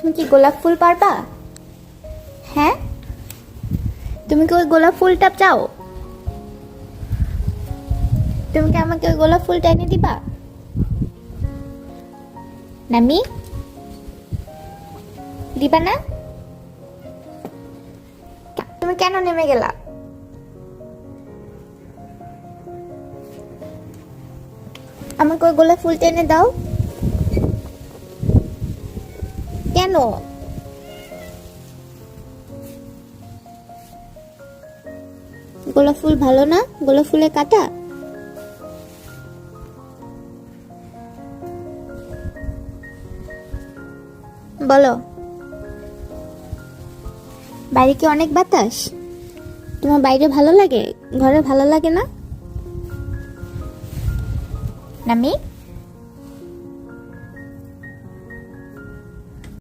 তুমি কি গোলাপ ফুল পারবা? হ্যাঁ, তুমি কি ওই গোলাপ ফুলটা চাও? তুমি কি আমাকে ওই গোলাপ ফুলটা এনে দিবা? নামি, দিবা না? তুমি কেন নেমে গেলা? আমাকে ওই গোলাপ ফুলটা এনে দাও। কেন? গোলাপ ফুল ভালো না? গোলাপ ফুলে কাটা? বলো, বাইরে কি অনেক বাতাস? তোমার বাইরে ভালো লাগে, ঘরে ভালো লাগে না? নামি।